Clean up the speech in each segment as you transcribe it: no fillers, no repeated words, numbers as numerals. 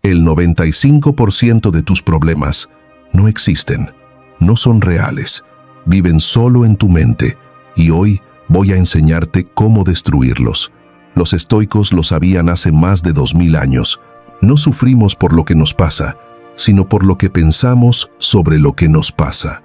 El 95% de tus problemas no existen, no son reales, viven solo en tu mente, y hoy voy a enseñarte cómo destruirlos. Los estoicos lo sabían hace más de 2000 años. No sufrimos por lo que nos pasa, sino por lo que pensamos sobre lo que nos pasa.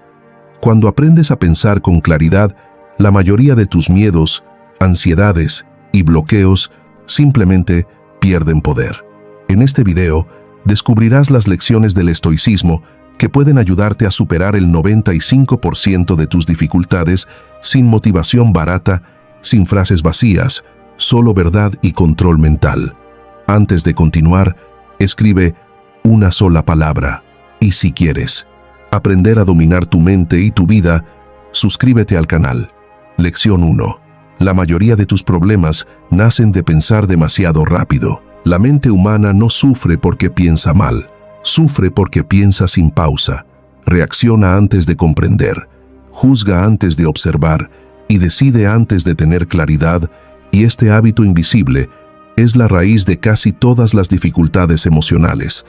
Cuando aprendes a pensar con claridad, la mayoría de tus miedos, ansiedades y bloqueos simplemente pierden poder. En este video, descubrirás las lecciones del estoicismo que pueden ayudarte a superar el 95% de tus dificultades sin motivación barata, sin frases vacías, solo verdad y control mental. Antes de continuar, escribe una sola palabra. Y si quieres aprender a dominar tu mente y tu vida, suscríbete al canal. Lección 1. La mayoría de tus problemas nacen de pensar demasiado rápido. La mente humana no sufre porque piensa mal, sufre porque piensa sin pausa, reacciona antes de comprender, juzga antes de observar y decide antes de tener claridad, y este hábito invisible es la raíz de casi todas las dificultades emocionales,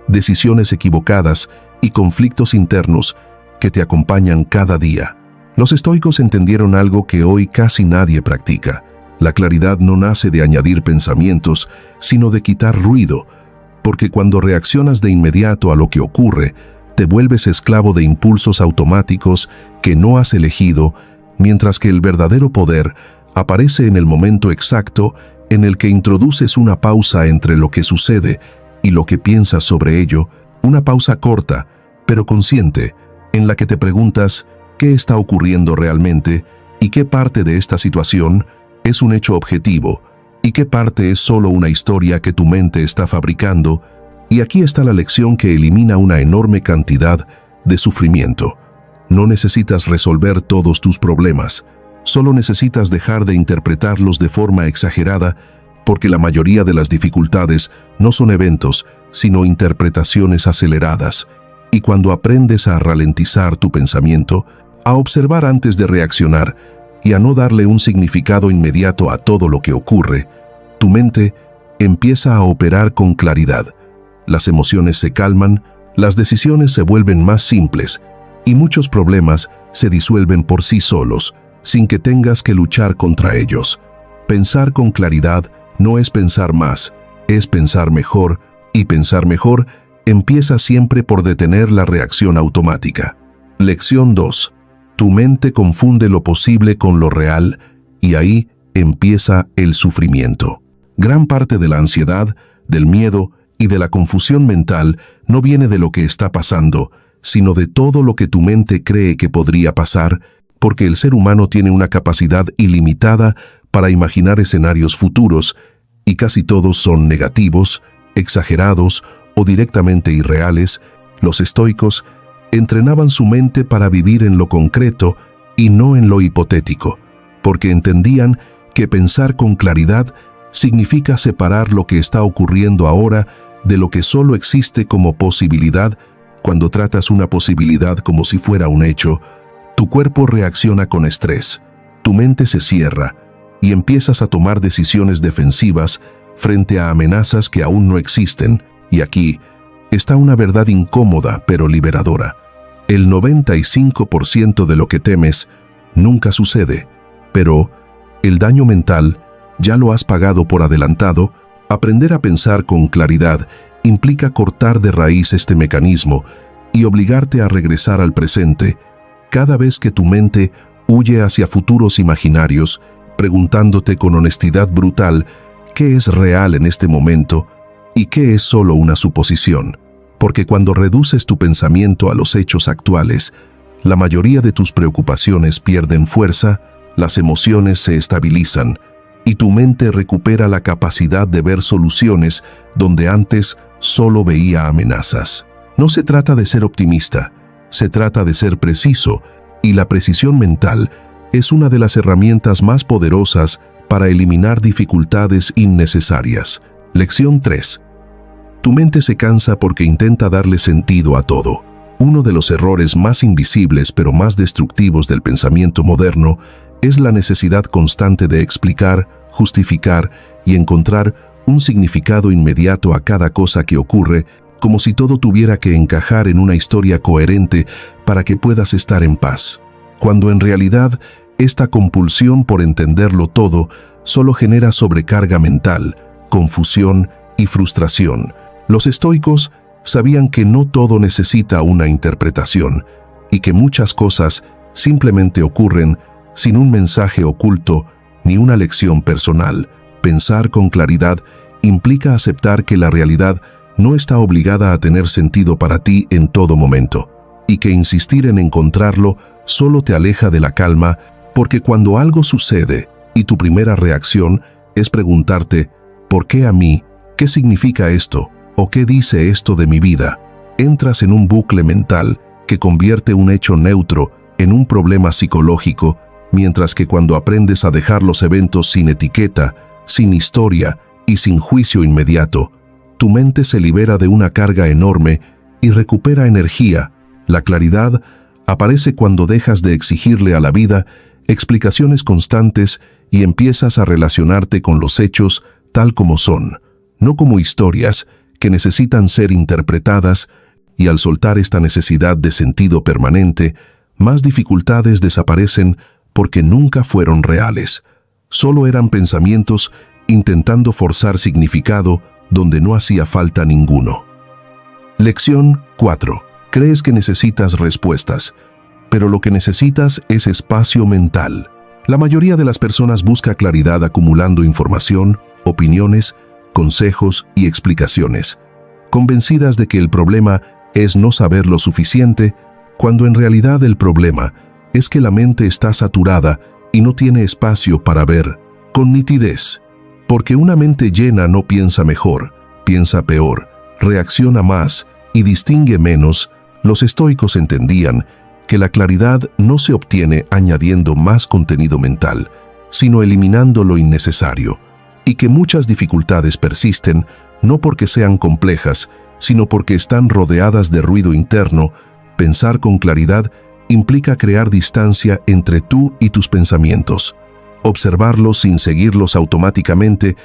decisiones equivocadas y conflictos internos que te acompañan cada día. Los estoicos entendieron algo que hoy casi nadie practica. La claridad no nace de añadir pensamientos, sino de quitar ruido, porque cuando reaccionas de inmediato a lo que ocurre, te vuelves esclavo de impulsos automáticos que no has elegido, mientras que el verdadero poder aparece en el momento exacto en el que introduces una pausa entre lo que sucede y lo que piensas sobre ello, una pausa corta, pero consciente, en la que te preguntas qué está ocurriendo realmente y qué parte de esta situación es un hecho objetivo y qué parte es solo una historia que tu mente está fabricando. Y aquí está la lección que elimina una enorme cantidad de sufrimiento. No necesitas resolver todos tus problemas, solo necesitas dejar de interpretarlos de forma exagerada, porque la mayoría de las dificultades no son eventos, sino interpretaciones aceleradas. Y cuando aprendes a ralentizar tu pensamiento, a observar antes de reaccionar y a no darle un significado inmediato a todo lo que ocurre, tu mente empieza a operar con claridad. Las emociones se calman, las decisiones se vuelven más simples y muchos problemas se disuelven por sí solos, sin que tengas que luchar contra ellos. Pensar con claridad no es pensar más, es pensar mejor, y pensar mejor empieza siempre por detener la reacción automática. Lección 2. Tu mente confunde lo posible con lo real, y ahí empieza el sufrimiento. Gran parte de la ansiedad, del miedo y de la confusión mental no viene de lo que está pasando, sino de todo lo que tu mente cree que podría pasar, porque el ser humano tiene una capacidad ilimitada para imaginar escenarios futuros, y casi todos son negativos, exagerados o directamente irreales. Los estoicos entrenaban su mente para vivir en lo concreto y no en lo hipotético, porque entendían que pensar con claridad significa separar lo que está ocurriendo ahora de lo que solo existe como posibilidad. Cuando tratas una posibilidad como si fuera un hecho, tu cuerpo reacciona con estrés, tu mente se cierra y empiezas a tomar decisiones defensivas frente a amenazas que aún no existen. Y aquí está una verdad incómoda pero liberadora. El 95% de lo que temes nunca sucede, pero el daño mental ya lo has pagado por adelantado. Aprender a pensar con claridad implica cortar de raíz este mecanismo y obligarte a regresar al presente. Cada vez que tu mente huye hacia futuros imaginarios, preguntándote con honestidad brutal qué es real en este momento y qué es solo una suposición. Porque cuando reduces tu pensamiento a los hechos actuales, la mayoría de tus preocupaciones pierden fuerza, las emociones se estabilizan y tu mente recupera la capacidad de ver soluciones donde antes solo veía amenazas. No se trata de ser optimista, se trata de ser preciso, y la precisión mental es una de las herramientas más poderosas para eliminar dificultades innecesarias. Lección 3. Tu mente se cansa porque intenta darle sentido a todo. Uno de los errores más invisibles pero más destructivos del pensamiento moderno es la necesidad constante de explicar, justificar y encontrar un significado inmediato a cada cosa que ocurre, como si todo tuviera que encajar en una historia coherente para que puedas estar en paz. Cuando en realidad, esta compulsión por entenderlo todo solo genera sobrecarga mental, confusión y frustración. Los estoicos sabían que no todo necesita una interpretación y que muchas cosas simplemente ocurren sin un mensaje oculto ni una lección personal. Pensar con claridad implica aceptar que la realidad no está obligada a tener sentido para ti en todo momento, y que insistir en encontrarlo solo te aleja de la calma, porque cuando algo sucede y tu primera reacción es preguntarte ¿por qué a mí? ¿Qué significa esto? ¿O qué dice esto de mi vida? Entras en un bucle mental que convierte un hecho neutro en un problema psicológico, mientras que cuando aprendes a dejar los eventos sin etiqueta, sin historia y sin juicio inmediato, tu mente se libera de una carga enorme y recupera energía. La claridad aparece cuando dejas de exigirle a la vida explicaciones constantes y empiezas a relacionarte con los hechos tal como son, no como historias que necesitan ser interpretadas, y al soltar esta necesidad de sentido permanente, más dificultades desaparecen porque nunca fueron reales. Solo eran pensamientos intentando forzar significado donde no hacía falta ninguno. Lección 4. Crees que necesitas respuestas, pero lo que necesitas es espacio mental. La mayoría de las personas busca claridad acumulando información, opiniones, consejos y explicaciones, convencidas de que el problema es no saber lo suficiente, cuando en realidad el problema es que la mente está saturada y no tiene espacio para ver con nitidez. Porque una mente llena no piensa mejor, piensa peor, reacciona más y distingue menos. Los estoicos entendían que la claridad no se obtiene añadiendo más contenido mental, sino eliminando lo innecesario, y que muchas dificultades persisten no porque sean complejas, sino porque están rodeadas de ruido interno. Pensar con claridad implica crear distancia entre tú y tus pensamientos, observarlos sin seguirlos automáticamente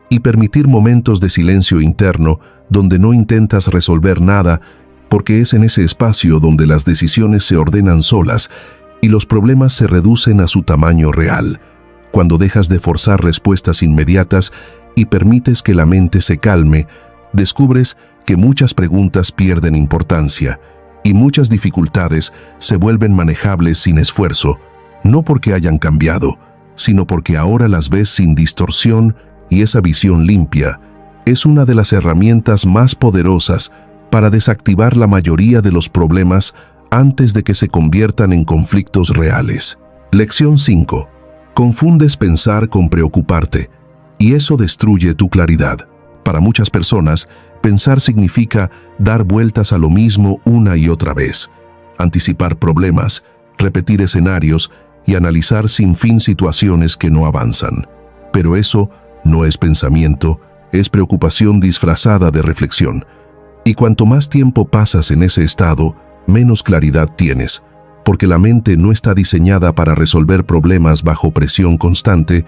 y permitir momentos de silencio interno donde no intentas resolver nada, porque es en ese espacio donde las decisiones se ordenan solas y los problemas se reducen a su tamaño real. Cuando dejas de forzar respuestas inmediatas y permites que la mente se calme, descubres que muchas preguntas pierden importancia y muchas dificultades se vuelven manejables sin esfuerzo, no porque hayan cambiado, sino porque ahora las ves sin distorsión, y esa visión limpia es una de las herramientas más poderosas para desactivar la mayoría de los problemas antes de que se conviertan en conflictos reales. Lección 5. Confundes pensar con preocuparte, y eso destruye tu claridad. Para muchas personas, pensar significa dar vueltas a lo mismo una y otra vez, anticipar problemas, repetir escenarios y analizar sin fin situaciones que no avanzan. Pero eso no es pensamiento, es preocupación disfrazada de reflexión. Y cuanto más tiempo pasas en ese estado, menos claridad tienes, porque la mente no está diseñada para resolver problemas bajo presión constante.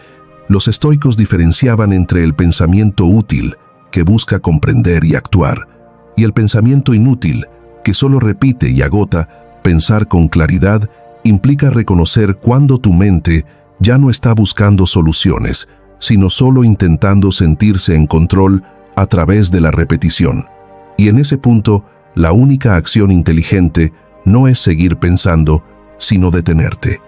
Los estoicos diferenciaban entre el pensamiento útil, que busca comprender y actuar, y el pensamiento inútil, que solo repite y agota. Pensar con claridad implica reconocer cuando tu mente ya no está buscando soluciones, sino solo intentando sentirse en control a través de la repetición. Y en ese punto, la única acción inteligente no es seguir pensando, sino detenerte.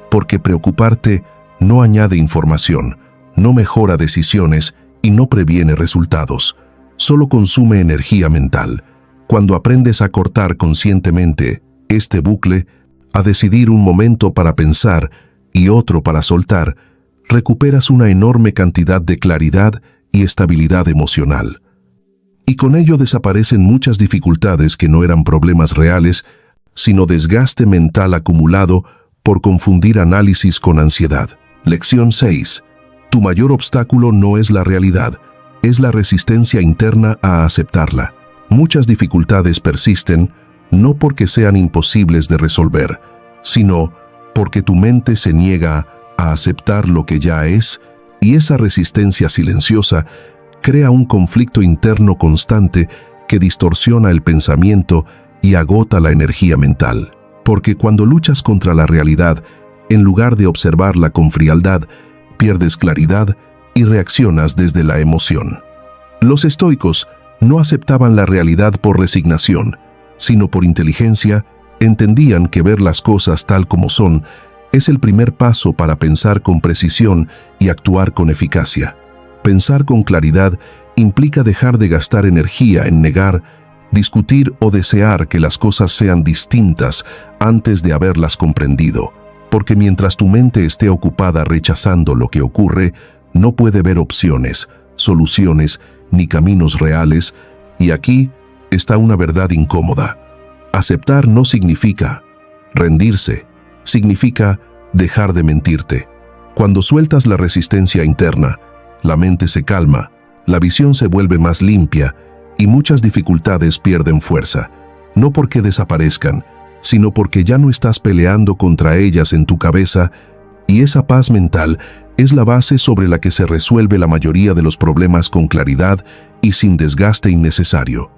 Porque preocuparte no añade información, no mejora decisiones y no previene resultados. Solo consume energía mental. Cuando aprendes a cortar conscientemente este bucle, a decidir un momento para pensar y otro para soltar, recuperas una enorme cantidad de claridad y estabilidad emocional. Y con ello desaparecen muchas dificultades que no eran problemas reales, sino desgaste mental acumulado por confundir análisis con ansiedad. Lección 6. Tu mayor obstáculo no es la realidad, es la resistencia interna a aceptarla. Muchas dificultades persisten no porque sean imposibles de resolver, sino porque tu mente se niega a aceptar lo que ya es, y esa resistencia silenciosa crea un conflicto interno constante que distorsiona el pensamiento y agota la energía mental. Porque cuando luchas contra la realidad, en lugar de observarla con frialdad, pierdes claridad y reaccionas desde la emoción. Los estoicos no aceptaban la realidad por resignación, sino por inteligencia. Entendían que ver las cosas tal como son es el primer paso para pensar con precisión y actuar con eficacia. Pensar con claridad implica dejar de gastar energía en negar, discutir o desear que las cosas sean distintas antes de haberlas comprendido, porque mientras tu mente esté ocupada rechazando lo que ocurre, no puede ver opciones, soluciones ni caminos reales, y aquí está una verdad incómoda. Aceptar no significa rendirse, significa dejar de mentirte. Cuando sueltas la resistencia interna, la mente se calma, la visión se vuelve más limpia y muchas dificultades pierden fuerza, no porque desaparezcan, sino porque ya no estás peleando contra ellas en tu cabeza, y esa paz mental es la base sobre la que se resuelve la mayoría de los problemas con claridad y sin desgaste innecesario.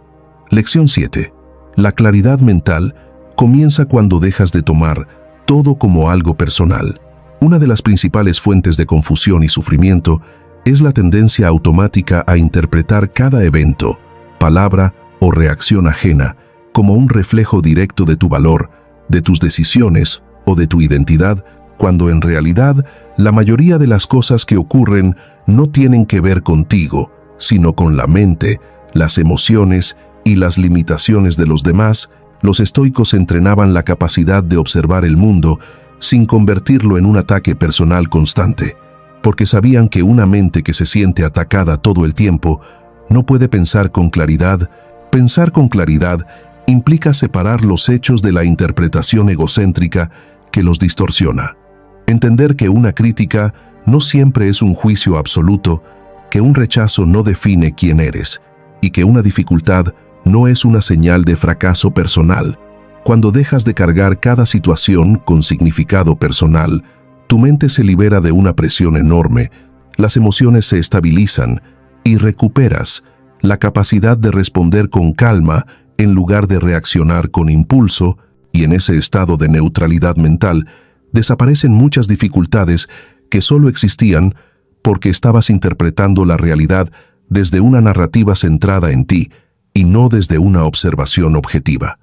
Lección 7. La claridad mental comienza cuando dejas de tomar todo como algo personal. Una de las principales fuentes de confusión y sufrimiento es la tendencia automática a interpretar cada evento, palabra o reacción ajena como un reflejo directo de tu valor, de tus decisiones o de tu identidad, cuando en realidad la mayoría de las cosas que ocurren no tienen que ver contigo, sino con la mente, las emociones y las limitaciones de los demás. Los estoicos entrenaban la capacidad de observar el mundo sin convertirlo en un ataque personal constante, porque sabían que una mente que se siente atacada todo el tiempo no puede pensar con claridad. Pensar con claridad implica separar los hechos de la interpretación egocéntrica que los distorsiona. Entender que una crítica no siempre es un juicio absoluto, que un rechazo no define quién eres, y que una dificultad no es una señal de fracaso personal. Cuando dejas de cargar cada situación con significado personal, tu mente se libera de una presión enorme, las emociones se estabilizan y recuperas la capacidad de responder con calma en lugar de reaccionar con impulso, y en ese estado de neutralidad mental desaparecen muchas dificultades que solo existían porque estabas interpretando la realidad desde una narrativa centrada en ti y no desde una observación objetiva.